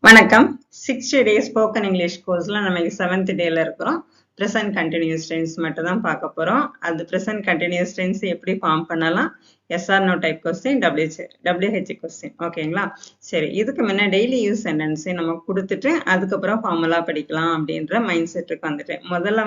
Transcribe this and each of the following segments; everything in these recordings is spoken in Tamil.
வணக்கம். 60 டேஸ் ஸ்போக்கன் இங்கிலீஷ் கோர்ஸ்ல நம்ம 7th டேல இருக்கிறோம். ப்ரெசன்ட் கண்டினியூஸ் டென்ஸ் மட்டும் தான் பார்க்க போறோம். அது ப்ரெசன்ட் கண்டினியூஸ் டென்ஸ் எப்படி ஃபார்ம் பண்ணலாம், yes or no type question, WH question. ஓகேங்களா? சரி, இதுக்கு முன்ன டெய்லி யூஸ் சென்டென்ஸ் நம்ம கொடுத்துட்டு அதுக்கப்புறம் ஃபார்முலா படிக்கலாம் அப்படின்ற மைண்ட் செட்டுக்கு வந்துட்டேன். முதல்ல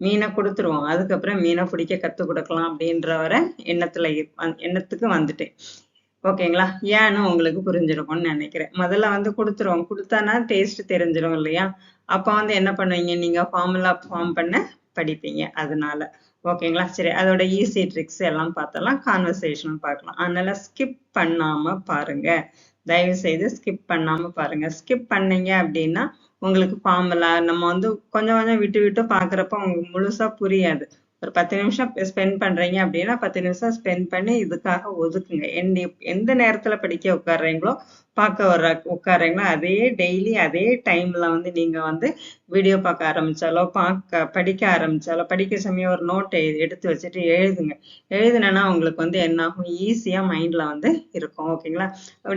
மீனை கொடுத்துருவோம், அதுக்கப்புறம் மீனை பிடிக்க கற்றுக் கொடுக்கலாம் அப்படின்ற வர எண்ணத்துக்கு வந்துட்டேன். ஓகேங்களா? ஏன்னு உங்களுக்கு புரிஞ்சிருக்கும்னு நினைக்கிறேன். முதல்ல கொடுத்துருவோம், கொடுத்தானா டேஸ்ட் தெரிஞ்சிடும் இல்லையா? அப்போ என்ன பண்ணுவீங்க, நீங்க ஃபார்முலா ஃபார்ம் பண்ண படிப்பீங்க. அதனால ஓகேங்களா? சரி, அதோட ஈஸி ட்ரிக்ஸ் எல்லாம் பார்த்தலாம், கான்வர்சேஷன் பார்க்கலாம். அதனால ஸ்கிப் பண்ணாம பாருங்க, தயவு செய்து ஸ்கிப் பண்ணாம பாருங்க. ஸ்கிப் பண்ணீங்க அப்படின்னா உங்களுக்கு ஃபார்முலா நம்ம கொஞ்சம் கொஞ்சம் விட்டு விட்டு பாக்குறப்ப உங்களுக்கு முழுசா புரியாது. ஒரு 10 நிமிஷம் ஸ்பெண்ட் பண்றீங்க அப்படின்னா 10 நிமிஷம் ஸ்பெண்ட் பண்ணி இதுக்காக ஒதுக்குங்க. எந்த நேரத்துல படிக்க உட்காடுறீங்களோ உட்காடுறீங்களோ அதே டெய்லி அதே டைம்ல நீங்க வீடியோ பார்க்க ஆரம்பிச்சாலோ படிக்க ஆரம்பிச்சாலோ படிக்க சமயம் ஒரு நோட்டை எடுத்து வச்சுட்டு எழுதுங்க. எழுதுனா உங்களுக்கு என்ன ஆகும், ஈஸியா மைண்ட்ல இருக்கும். ஓகேங்களா?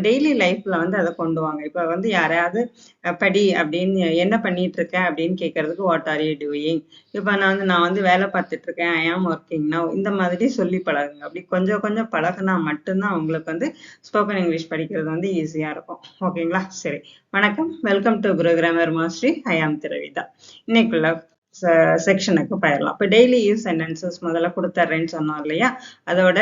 டெய்லி லைஃப்ல அதை கொண்டு வாங்க. இப்ப யாரையாவது படி அப்படின்னு என்ன பண்ணிட்டு இருக்க அப்படின்னு கேட்கறதுக்கு வாட் ஆர் யூ டூயிங். இப்ப நான் வேலை பார்த்துட்டு இருக்கேன், ஐ ஆம் ஒர்க்கிங் நவ். இந்த மாதிரி சொல்லி பழகுங்க. அப்படி கொஞ்சம் கொஞ்சம் பழகுனா மட்டும்தான் உங்களுக்கு ஸ்போக்கன் இங்கிலீஷ் படிக்கிறது ஈஸியா இருக்கும். ஓகேங்களா? சரி, வணக்கம். Welcome to Guru grammar mastery. I am Dravitha. இன்னைக்குள்ள செக்ஷனுக்கு போயிடலாம். இப்போ டெய்லி யூஸ் சென்டென்சஸ் முதல்ல கொடுத்துட்றேன்னு சொன்னோம் இல்லையா, அதோட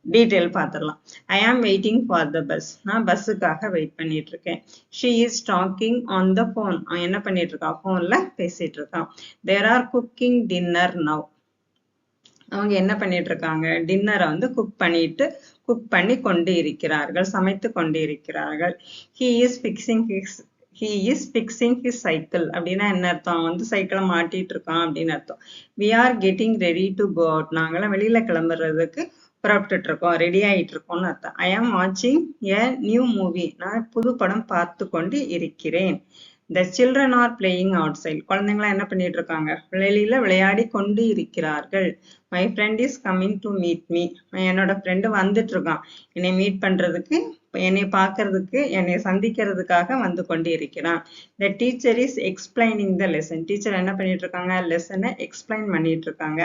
டீட்டெயில் பார்த்துடலாம். ஐ ஆம் வெயிட்டிங் ஃபார் த பஸ். நான் பஸ்ஸுக்காக வெயிட் பண்ணிட்டு இருக்கேன். She is talking on the phone. அவன் என்ன பண்ணிட்டு இருக்கான், ஃபோன்ல பேசிட்டு இருக்கான். There are cooking dinner now. அவங்க என்ன பண்ணிட்டு இருக்காங்க, டின்னரை குக் பண்ணி கொண்டு இருக்கிறார்கள், சமைத்து கொண்டு இருக்கிறார்கள். He is fixing his cycle அப்படின்னா என்ன அர்த்தம், சைக்கிளை மாட்டிட்டு இருக்கான் அப்படின்னு அர்த்தம். We are getting ready to go out. நாங்களாம் வெளியில கிளம்புறதுக்கு புறப்பட்டு இருக்கோம், ரெடி ஆயிட்டு இருக்கோம்னு அர்த்தம். ஐ ஆம் வாட்சிங் எ நியூ மூவி. நான் புது படம் பார்த்து கொண்டு இருக்கிறேன். The children are playing outside. குழந்தைங்களா என்ன பண்ணிட்டு இருக்காங்க, வெளியில விளையாடி கொண்டு இருக்கிறார்கள். My friend is coming to meet me. என்னோட ஃப்ரெண்டு வந்துட்டு இருக்கான் என்னை மீட் பண்றதுக்கு, என்னை பார்க்கறதுக்கு, என்னை சந்திக்கிறதுக்காக வந்து கொண்டு இருக்கிறான். The teacher is explaining the lesson. Teacher என்ன பண்ணிட்டு இருக்காங்க, லெசனை எக்ஸ்பிளைன் பண்ணிட்டு இருக்காங்க.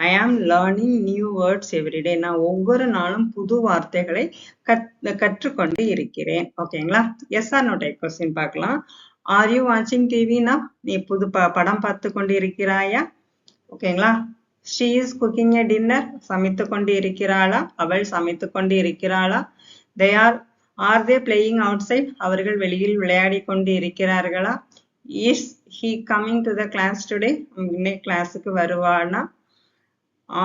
I am learning new words every day. நான் ஒவ்வொரு நாளும் புது வார்த்தைகளை கற்றுக்கொண்டு இருக்கிறேன். ஓகேங்களா? Yes or no type question பார்க்கலாம். ஆர் யூ வாட்சிங் டிவி now? நீ புது படம் பார்த்து கொண்டு இருக்கிறாயா? ஓகேங்களா? She is cooking a dinner. சமைத்து கொண்டு இருக்கிறாளா, அவள் சமைத்து கொண்டு இருக்கிறாளா? Are they playing outside. அவர்கள் வெளியில் விளையாடி கொண்டு இருக்கிறார்களா? Is he coming to the class today. இன்னைக்கு கிளாஸுக்கு வருவானா?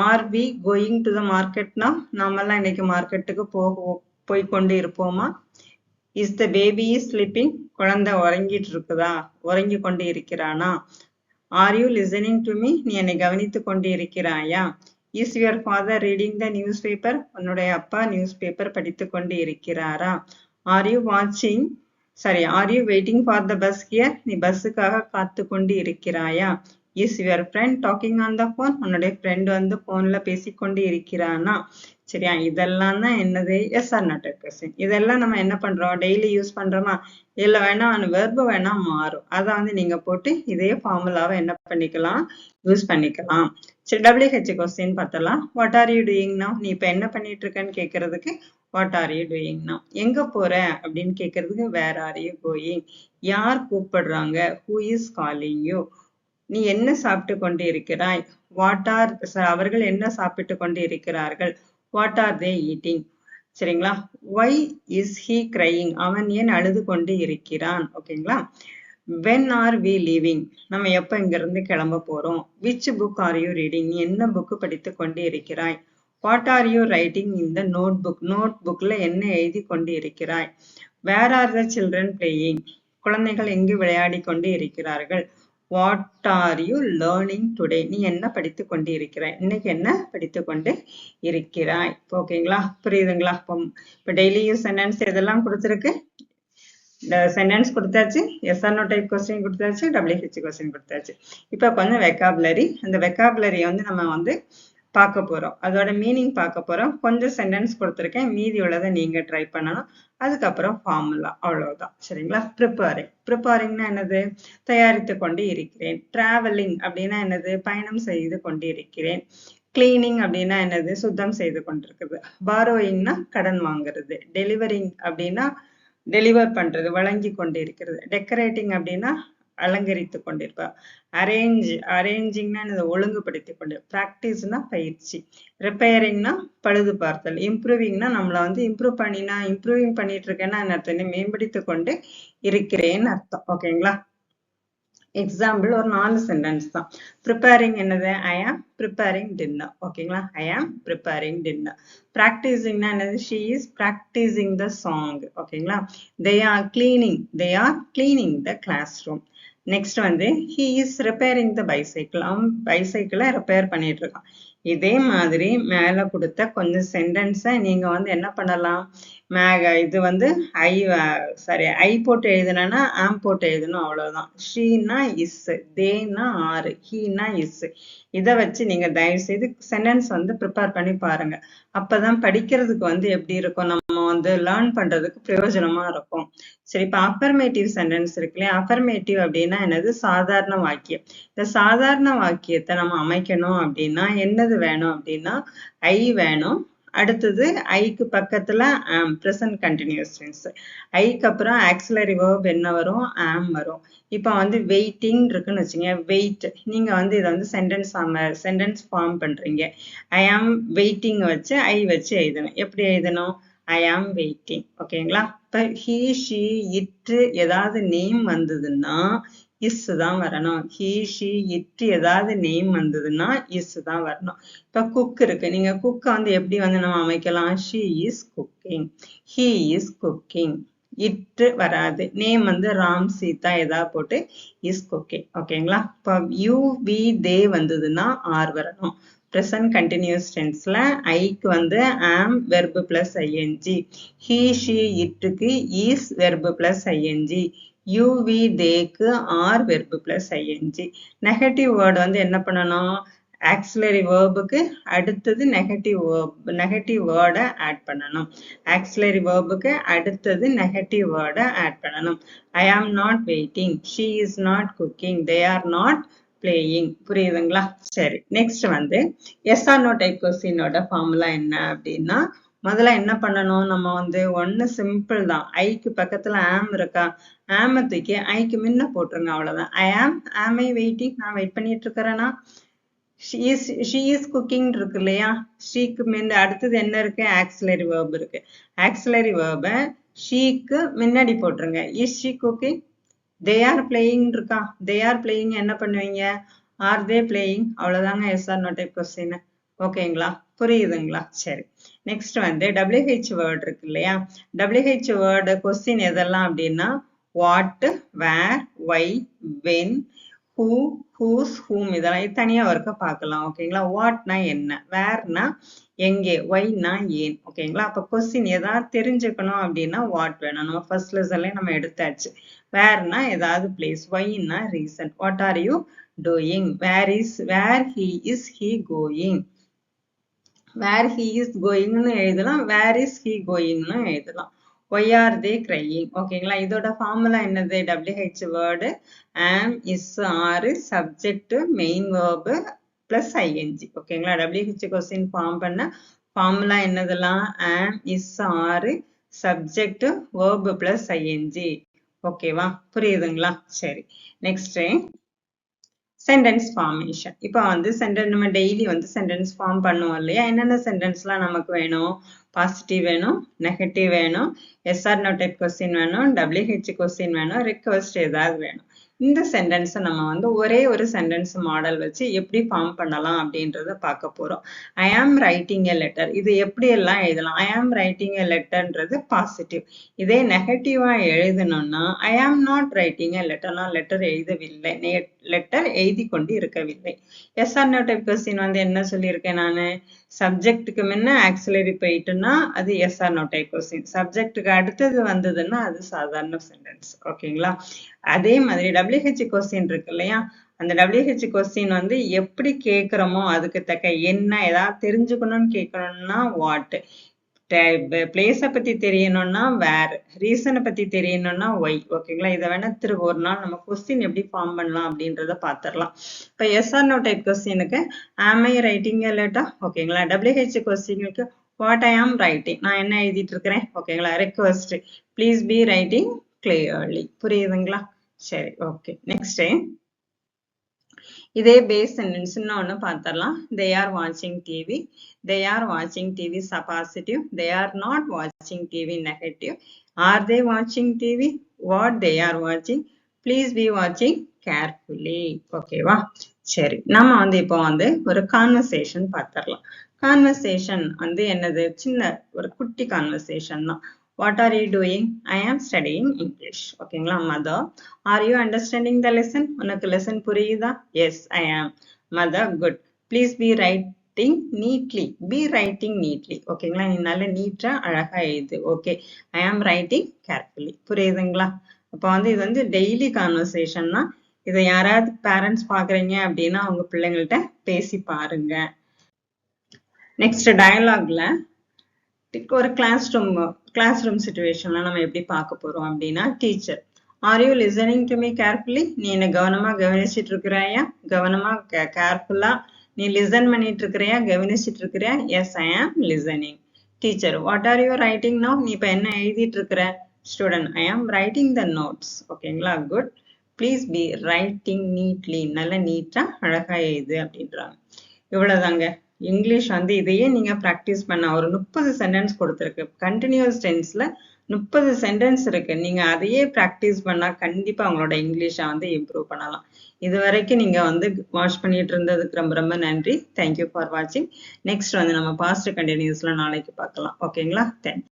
Are we going to the market now? நாமெல்லாம் இன்னைக்கு மார்க்கெட்டுக்கு போய் கொண்டு இருப்போமா? Is the baby is sleeping. குழந்தை உறங்கிட்டு இருக்குதா, உறங்கி கொண்டு இருக்கிறானா? Are you listening to me. நீ என்னை கவனித்து கொண்டு இருக்கிறாயா? Is your father reading the newspaper. உன்னுடைய அப்பா நியூஸ் பேப்பர் படித்து கொண்டு இருக்கிறாரா? Are you waiting for the bus here. நீ பஸ்ஸுக்காக காத்து கொண்டு இருக்கிறாயா? Is your friend talking on the phone. உன்னுடைய ஃப்ரெண்ட் போன்ல பேசிக்கொண்டு இருக்கிறானா? சரியா? இதெல்லாம் தான் என்னது, yes or no type question. இதெல்லாம் நம்ம என்ன பண்றோம், டெய்லி யூஸ் பண்றோமா? இல்ல வேணா வெர்பு வேணா மாறும். அதை நீங்க போட்டு இதே ஃபார்முலாவை என்ன பண்ணிக்கலாம், யூஸ் பண்ணிக்கலாம். சரி, WH கொஸ்டின் பார்த்தலாம். What are you doing now? நீ இப்ப என்ன பண்ணிட்டு இருக்கன்னு கேட்கறதுக்கு what are you doing now. எங்க போற அப்படின்னு கேட்கறதுக்கு வேர் ஆர் யூ கோயிங். யார் கூப்பிடுறாங்க, ஹூ இஸ் காலிங் யூ. நீ என்ன சாப்பிட்டு கொண்டு இருக்கிறாய், அவர்கள் என்ன சாப்பிட்டு கொண்டு இருக்கிறார்கள், வாட் ஆர் தே ஈட்டிங். சரிங்களா? Why is he crying. அவன் ஏன் அழுது கொண்டு இருக்கிறான். ஓகேங்களா? when are we leaving. நம்ம எப்ப இங்க இருந்து கிளம்ப போறோம். which book are you reading. நீ என்ன புக் படித்து கொண்டு இருக்கிறாய். what are you writing in the notebook. நோட்புக்ல என்ன எழுதி கொண்டு இருக்கிறாய். where are the children playing. குழந்தைகள் எங்கு விளையாடி கொண்டு இருக்கிறார்கள். What are you learning today. நீ என்ன படித்து கொண்டு இருக்கிறாய், இன்னைக்கு என்ன படித்து கொண்டு இருக்கிறாய். ஓகேங்களா? புரியுதுங்களா? இப்போ டெய்லி யூஸ் சென்டென்ஸ் இதெல்லாம் கொடுத்துருக்கு. இந்த சென்டென்ஸ் கொடுத்தாச்சு, yes or no type question கொடுத்தாச்சு, WH கொஸ்டின் கொடுத்தாச்சு. இப்போ கொஞ்சம் வெக்காபுலரி. அந்த வெக்காபுலரியை நம்ம பார்க்க போறோம். அதோட மீனிங் பார்க்க போறோம். கொஞ்சம் சென்டென்ஸ் கொடுத்துருக்கேன். மீதி உள்ளதை நீங்க ட்ரை பண்ணணும். அதுக்கப்புறம் ஃபார்முலா, அவ்வளவுதான். சரிங்களா? ப்ரிப்பேரிங்னா என்னது? தயாரித்து கொண்டு இருக்கிறேன். டிராவலிங் அப்படின்னா என்னது? பயணம் செய்து கொண்டு இருக்கிறேன். கிளீனிங் அப்படின்னா என்னது? சுத்தம் செய்து கொண்டிருக்குது. பாரோயிங்னா கடன் வாங்குறது. டெலிவரிங் அப்படின்னா டெலிவர் பண்றது, வழங்கி கொண்டு இருக்கிறது. டெக்கரேட்டிங் அப்படின்னா அலங்கரித்து கொண்டிருப்பார். அரேஞ்சிங்னா ஒழுங்குபடுத்தி கொண்டு. பிராக்டிஸ்னா பயிற்சி. ரிப்பேரிங்னா பழுது பார்த்தல். இம்ப்ரூவிங்னா நம்மள வந்து இம்ப்ரூவிங் பண்ணிட்டு இருக்கேன்னா அர்த்தம் மேம்படுத்தி கொண்டு இருக்கிறேன்னு அர்த்தம். ஓகேங்களா? எக்ஸாம்பிள் ஒரு 4 சென்டென்ஸ் தான். ப்ரிப்பேரிங் என்னது? ஐ ஆம் ப்ரிப்பேரிங் டின்னர். ஓகேங்களா? ஐ ஆம் ப்ரிப்பேரிங் டின்னர். ப்ராக்டிசிங்னா என்னது? She is practising the song. ஓகேங்களா? They are cleaning the classroom. Next வந்து he is repairing the bicycle. அவன் பைசைக்கிளை ரிப்பேர் பண்ணிட்டு இருக்கான். இதே மாதிரி மேல கொடுத்த கொஞ்சம் சென்டென்ஸை நீங்க வந்து என்ன பண்ணலாம்? இது வந்து ஐ போட்டு எழுதுனா ஆம் போட்டு எழுதணும், அவ்வளவுதான். ஷீனா இஸ், தேனா ஆறு, ஹீனா இஸ். இதை வச்சு நீங்க தயவு செய்து சென்டென்ஸ் வந்து ப்ரிப்பேர் பண்ணி பாருங்க. அப்பதான் படிக்கிறதுக்கு வந்து எப்படி இருக்கும், நம்ம வந்து லேர்ன் பண்றதுக்கு பிரயோஜனமா இருக்கும். சரி, இப்ப அஃபர்மேட்டிவ் சென்டென்ஸ் இருக்கு இல்லையா? அஃபர்மேட்டிவ் அப்படின்னா என்னது? சாதாரண வாக்கியம். இந்த சாதாரண வாக்கியத்தை நம்ம அமைக்கணும் அப்படின்னா என்னது வேணும் அப்படின்னா ஐ வேணும். அடுத்தது ஐக்கு பக்கத்துல ஆம், பிரசன்ட் கண்டினியூஸ் டென்ஸ். ஐக்கு அப்புறம் ஆக்சிலரி வெர்ப் என்ன வரும்? ஆம் வரும். இப்ப வந்து வெயிட்டிங் இருக்குன்னு வச்சுங்க. வெயிட், நீங்க வந்து இதை வந்து சென்டென்ஸ் ஃபார்ம் பண்றீங்க. ஐ ஆம் வெயிட்டிங் வச்சு ஐ வச்சு எழுதணும். எப்படி எழுதணும்? ஐ ஆம் வெயிட்டிங். ஓகேங்களா? இப்ப ஹீ, ஷீ, இட் ஏதாவது நேம் வந்ததுன்னா இஸ் தான் வரணும். ஹீ, ஷீ, இட் ஏதாவது நேம் வந்ததுன்னா இஸ் தான் வரணும். இப்ப குக் இருக்கு. நீங்க குக்க வந்து எப்படி வந்து நம்ம அமைக்கலாம்? She is cooking, he is cooking. It வராது. நேம் வந்து ராம், சீதா ஏதாவது போட்டு இஸ் குக்கிங். ஓகேங்களா? இப்ப யூ, வி, தே வந்ததுன்னா ஆர் வரணும். present continuous tenseல ஐக்கு வந்து am verb plus ing, he, she, itக்கு is verb plus ing, you, we, theyக்கு are verb plus ing. Negative word வந்து என்ன பண்ணணும்? ஆக்சிலரி வேர்புக்கு அடுத்தது நெகட்டிவ் வேர்டை ஆட் பண்ணணும். ஆக்சிலரி வேர்புக்கு அடுத்தது நெகட்டிவ் வேர்டை ஆட் பண்ணணும். I am not waiting, she is not cooking, they are not playing. புரியுதுங்களா? சரி, நெக்ஸ்ட் வந்து எஸ் ஆர் நோ டைப் கொஸ்டினோட ஃபார்முலா என்ன அப்படின்னா, முதல்ல என்ன பண்ணணும்? நம்ம வந்து ஒன்னு சிம்பிள் தான். ஐக்கு பக்கத்துல ஆம் இருக்கா? ஆம தூக்கி ஐக்கு முன்ன போட்டுருங்க, அவ்வளவுதான். ஆம் ஐ வெயிட்டிங், நான் வெயிட் பண்ணிட்டு இருக்கிறேன்னா. she is cooking இருக்கு இல்லையா? ஷீக்கு முன்ன அடுத்தது என்ன இருக்கு? ஆக்சிலரி வேர்ப் இருக்கு. ஆக்சிலரி வேர்பை ஷீக்கு முன்னாடி போட்டுருங்க. Is she cooking? they are playing இருக்கா? they are playing என்ன பண்ணுவீங்க? are they playing? அவ்வளவுதாங்க yes or no type question. ஓகேங்களா? புரியுதுங்களா? சரி, நெக்ஸ்ட் வந்து WH வேர்ட் இருக்கு இல்லையா? WH வேர்டு கொஸ்டின் எதெல்லாம் அப்படின்னா what, where, why, when, who, whose, whom இதெல்லாம் தனியா ஒருக்க பார்க்கலாம். ஓகேங்களா? வாட்னா என்ன, வேர்னா எங்கே, வைனா ஏன். ஓகேங்களா? அப்ப கொஸ்டின் ஏதாவது தெரிஞ்சுக்கணும் அப்படின்னா வாட் வேணும். நம்ம ஃபர்ஸ்ட் லெசன்லயே நம்ம எடுத்தாச்சு. வேர்னா ஏதாவது பிளேஸ், வைனா reason. What are you doing? Where he going? Where he is goingனு எழுதலாம், வேர் இஸ் he goingனு எழுதலாம். why are they crying? ஓகேங்களா? இதோட ஃபார்முலா என்னது? WH word am, is, are, subject, main verb plus ing. ஓகேங்களா? WH கொஸ்டின் ஃபார்ம் பண்ண formula என்னதெல்லாம்? am, is, are, subject, verb plus ing. ஓகேவா? புரியுதுங்களா? சரி, நெக்ஸ்ட் சென்டென்ஸ் ஃபார்மேஷன். இப்போ வந்து நம்ம டெய்லி வந்து சென்டென்ஸ் ஃபார்ம் பண்ணுவோம் இல்லையா? என்னென்ன சென்டென்ஸ்லாம் நமக்கு வேணும்? பாசிட்டிவ் வேணும், நெகட்டிவ் வேணும், எஸ்ஆர் நோ டைப் கொஸ்டின் வேணும், WH கொஸ்டின் வேணும், ரிக்வெஸ்ட் ஏதாவது வேணும். இந்த சென்டென்ஸை நம்ம வந்து ஒரே ஒரு சென்டென்ஸ் மாடல் வச்சு எப்படி ஃபார்ம் பண்ணலாம் அப்படின்றத பார்க்க போறோம். ஐ ஆம் ரைட்டிங் எ லெட்டர், இது எப்படி எல்லாம் எழுதலாம்? ஐ ஆம் ரைட்டிங் எ லெட்டர்ன்றது பாசிட்டிவ். இதே நெகட்டிவா எழுதணும்னா I am not writing a letter, நான் லெட்டர் எழுதவில்லை, லெட்டர் எழுதி கொண்டு இருக்கவில்லை. Yes or no type question வந்து என்ன சொல்லியிருக்கேன் நானு? சப்ஜெக்டுக்கு முன்ன ஆக்சிலரி போயிட்டுன்னா அது yes or no type question, சப்ஜெக்டுக்கு அடுத்தது வந்ததுன்னா அது சாதாரண சென்டென்ஸ். ஓகேங்களா? அதே மாதிரி WH கொஸ்டின் இருக்கு இல்லையா? அந்த WH கொஸ்டின் வந்து எப்படி கேட்குறோமோ அதுக்கு தக்க என்ன ஏதாவது தெரிஞ்சுக்கணும்னு கேட்கணும்னா வாட், பிளேஸை பத்தி தெரியணும்னா வேர், ரீசனை பத்தி தெரியணும்னா ஒய். ஓகேங்களா, இதை வேணா ஒரு நாள் நம்ம கொஸ்டின் எப்படி ஃபார்ம் பண்ணலாம் அப்படின்றத பார்த்துடலாம். இப்போ எஸ்ஆர் நோ டைப் கொஸ்டினுக்கு ஆம் ஐ ரைட்டிங் எ லெட்டர். ஓகேங்களா, WH கொஸ்டினுக்கு வாட் ஐ ஆம் ரைட்டிங், நான் என்ன எழுதிட்டு இருக்கிறேன். ஓகேங்களா, request please be writing clearly. புரியுதுங்களா? சரி, ஓகே. நெக்ஸ்ட் இதே பேஸ் சென்டென்ஸ் இன்னொன்னு பார்த்தரலாம். they are watching TV, they are watching TV is positive, they are not watching TV negative, are they watching TV, what they are watching, please be watching carefully. ஓகேவா? சரி, நம்ம வந்து இப்போ வந்து ஒரு கான்வர்சேஷன் பார்த்தரலாம். கான்வர்சேஷன் வந்து என்னது, சின்ன ஒரு குட்டி கான்வர்சேஷன் தான். What are you doing? I am studying English. ஓகேங்களா? Mother, are you understanding the lesson? உனக்கு lesson புரியுதா? Yes, I am. Mother, good. Please be writing neatly. Be writing neatly. ஓகேங்களா? நீ நல்ல நீட்டா அழகா எழுது. Okay, I am writing carefully. புரியுதுங்களா? அப்போ வந்து இது வந்து டெய்லி கான்வர்சேஷன் தான். இதை யாராவது பேரண்ட்ஸ் பாக்குறீங்க அப்படின்னா அவங்க பிள்ளைங்கள்ட்ட பேசி பாருங்க. நெக்ஸ்ட் டயலாக்ல ஒரு கிளாஸ் ரூம் சிச்சுவேஷன்ல நம்ம எப்படி பார்க்க போறோம் அப்படின்னா, teacher, R you listening to me carefully, நீ என்ன கவனமா கவனிச்சிட்டு இருக்கிறாயா, கவனமா கேர்ஃபுல்லா நீ லிசன் பண்ணிட்டு இருக்கிறியா, கவனிச்சிட்டு இருக்கிறியா? Yes, I am listening. Teacher, what are you writing now, நீ இப்ப என்ன எழுதிட்டு இருக்கிற? Student, I am writing the notes. ஓகேங்களா, good. Please be writing neatly, நல்ல நீட்டா அழகா எழுது அப்படின்றாங்க. இவ்வளவுதாங்க. இங்கிலீஷ் வந்து இதையே நீங்க பிராக்டிஸ் பண்ண ஒரு 30 சென்டென்ஸ் கொடுத்துருக்கு. கண்டினியூஸ் டென்ஸ்ல 30 சென்டென்ஸ் இருக்கு. நீங்க அதையே பிராக்டிஸ் பண்ணா கண்டிப்பா உங்களோட இங்கிலீஷை வந்து இம்ப்ரூவ் பண்ணலாம். இது வரைக்கும் நீங்க வந்து வாட்ச் பண்ணிட்டு இருந்ததுக்கு ரொம்ப ரொம்ப நன்றி. தேங்க்யூ ஃபார் வாட்சிங். நெக்ஸ்ட் வந்து நம்ம பாஸ்ட் கண்டினியூஸ்ல நாளைக்கு பார்க்கலாம். ஓகேங்களா? தேங்க்யூ.